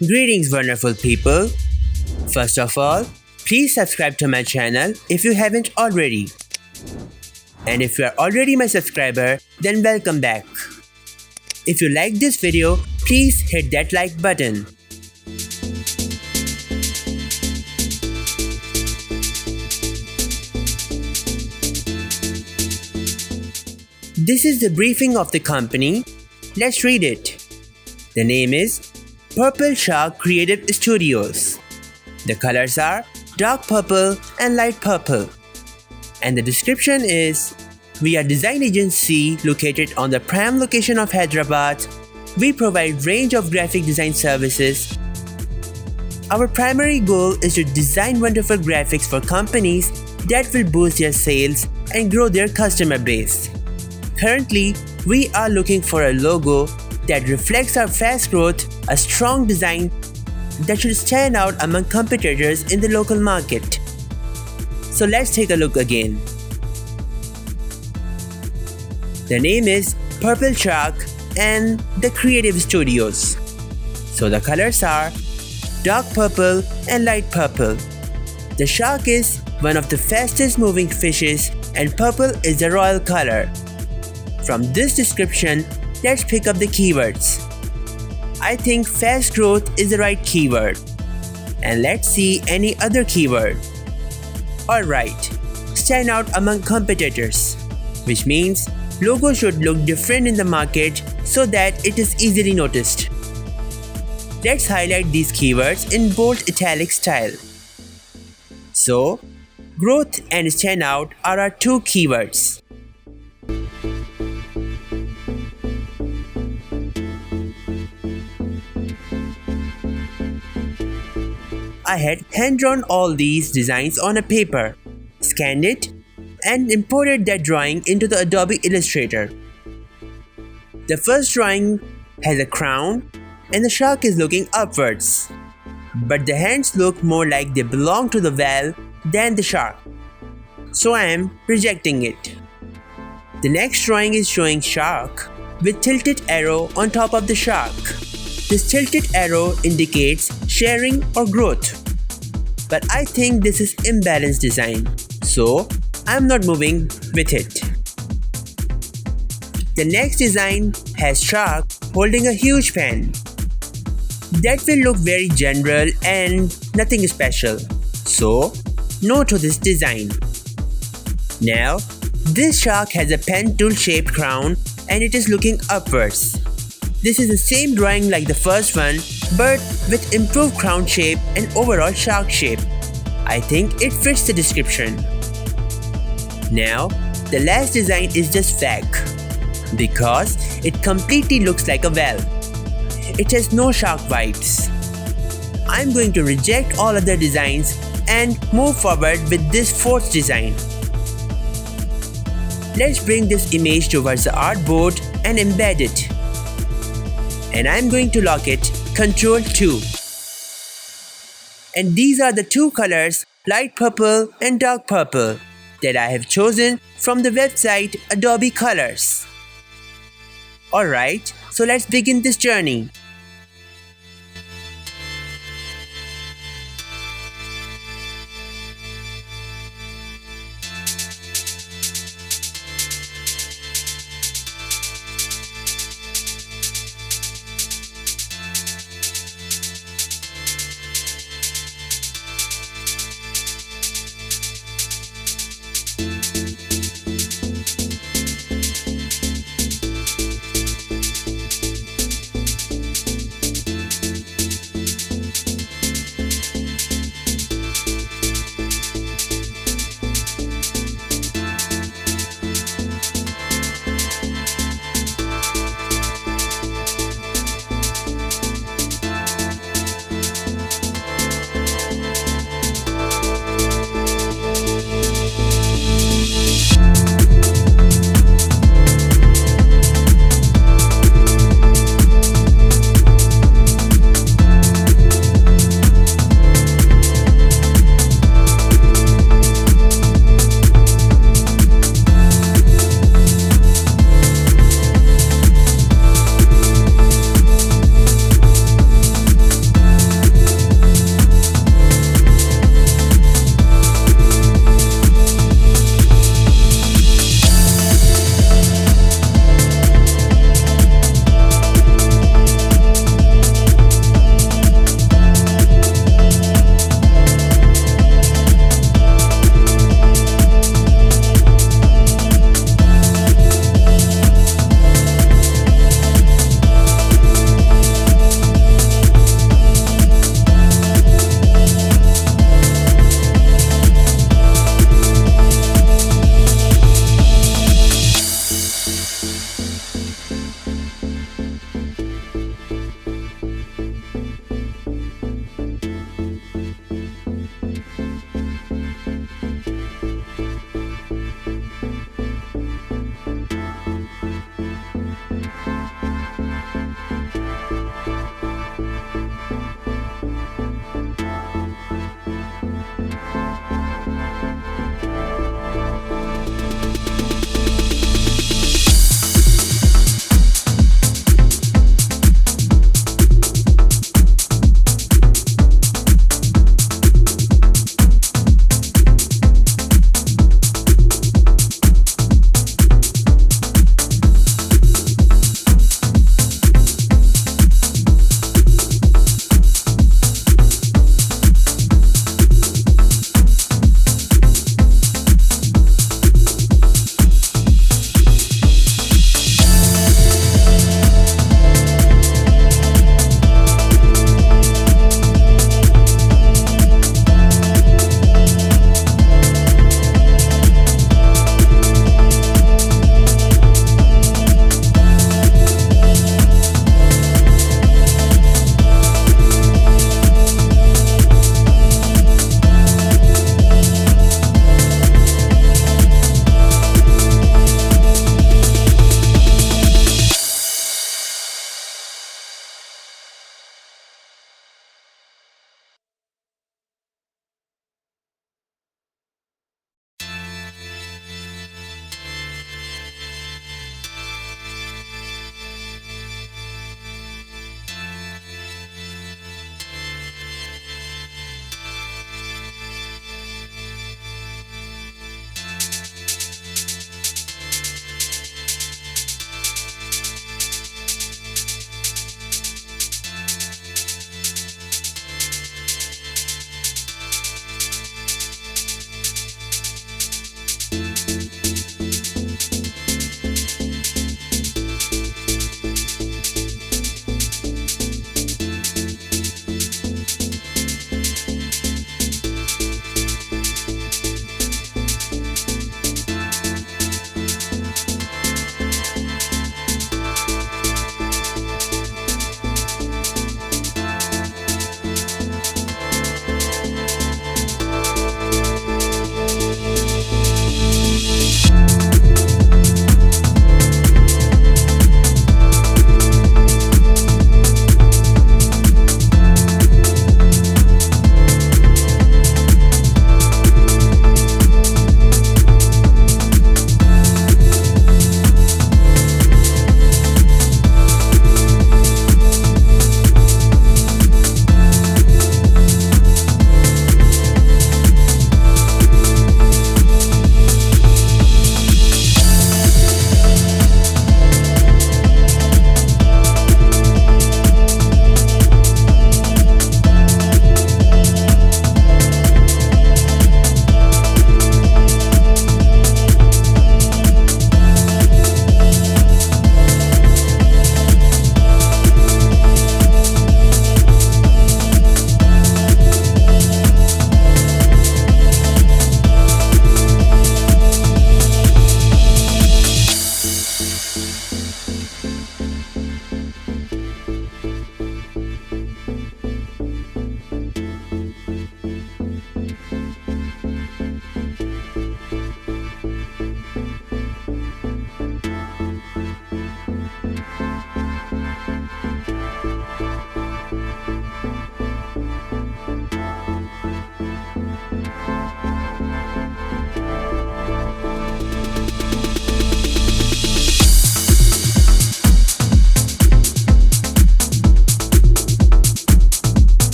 Greetings, wonderful people. First of all, please subscribe to my channel if you haven't already. And if you are already my subscriber, then welcome back. If you like this video, please hit that like button. This is the briefing of the company. Let's read it. The name is Purple Shark Creative Studios. The colors are dark purple and light purple. And the description is, we are design agency located on the prime location of Hyderabad. We provide range of graphic design services. Our primary goal is to design wonderful graphics for companies that will boost their sales and grow their customer base. Currently, we are looking for a logo that reflects our fast growth, a strong design that should stand out among competitors in the local market. So let's take a look again. The name is Purple Shark and the Creative Studios. So the colors are dark purple and light purple. The shark is one of the fastest moving fishes and purple is the royal color. From this description, let's pick up the keywords. I think fast growth is the right keyword. And let's see any other keyword. Alright, stand out among competitors, which means logo should look different in the market so that it is easily noticed. Let's highlight these keywords in bold italic style. So, growth and stand out are our two keywords. I had hand-drawn all these designs on a paper, scanned it, and imported that drawing into the Adobe Illustrator. The first drawing has a crown and the shark is looking upwards, but the hands look more like they belong to the whale than the shark, so I am rejecting it. The next drawing is showing shark with tilted arrow on top of the shark. This tilted arrow indicates sharing or growth. But I think this is imbalanced design, so I'm not moving with it. The next design has shark holding a huge pen. That will look very general and nothing special, so no to this design. Now, this shark has a pen tool shaped crown and it is looking upwards. This is the same drawing like the first one, but with improved crown shape and overall shark shape. I think it fits the description. Now, the last design is just fake, because it completely looks like a whale. It has no shark vibes. I'm going to reject all other designs and move forward with this fourth design. Let's bring this image towards the artboard and embed it. And I'm going to lock it Ctrl 2. And these are the two colors, light purple and dark purple, that I have chosen from the website Adobe Colors. Alright, so let's begin this journey.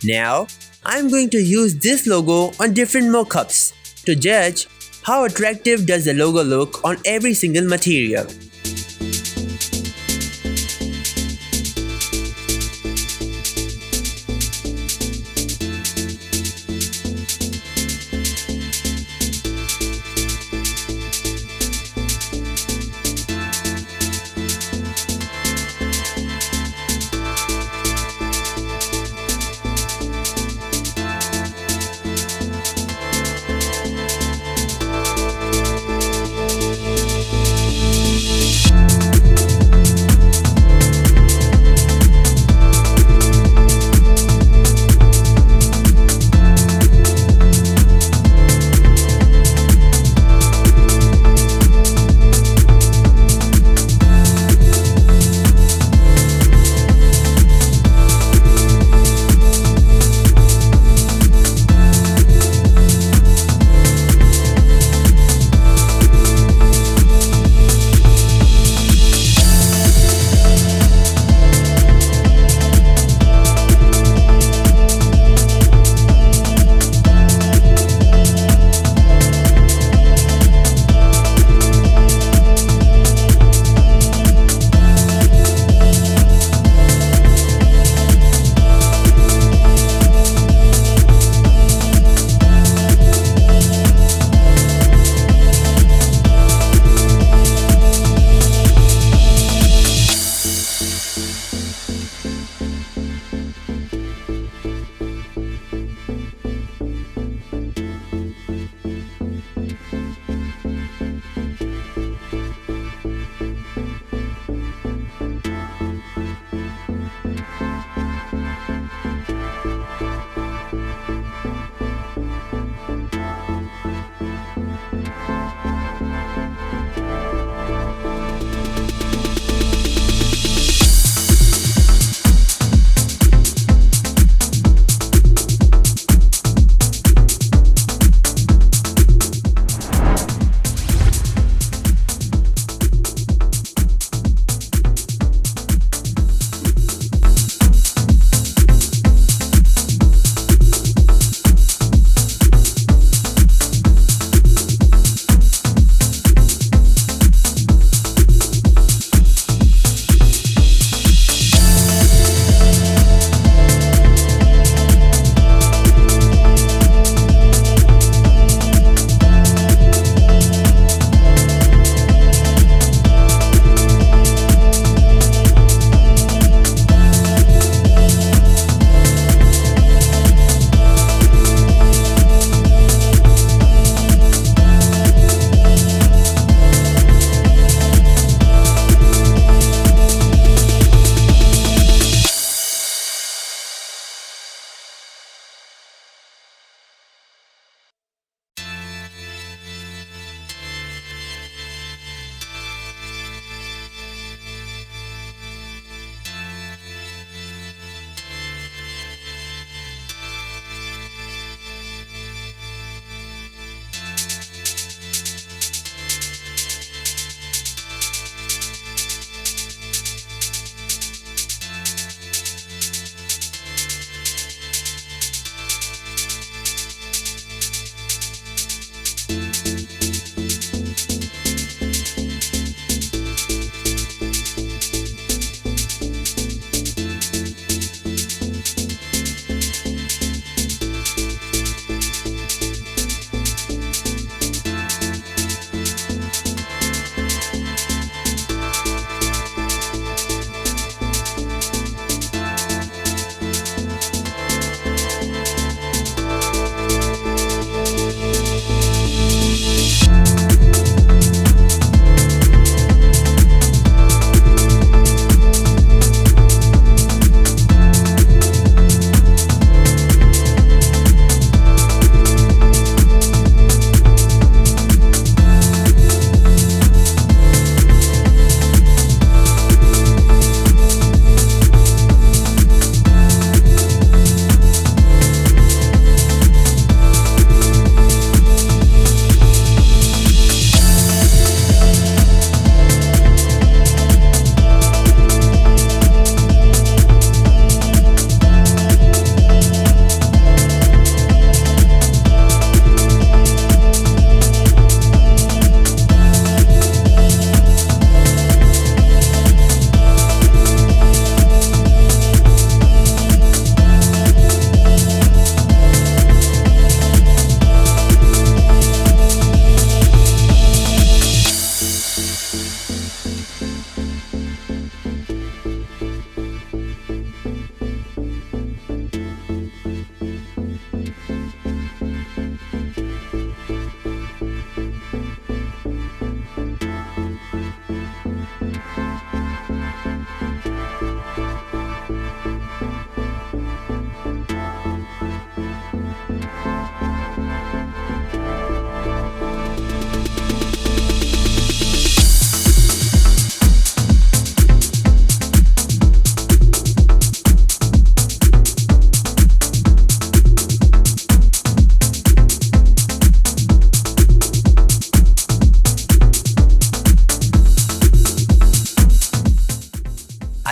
Now, I'm going to use this logo on different mockups to judge how attractive does the logo look on every single material.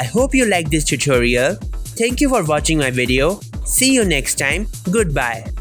I hope you liked this tutorial. Thank you for watching my video. See you next time. Goodbye.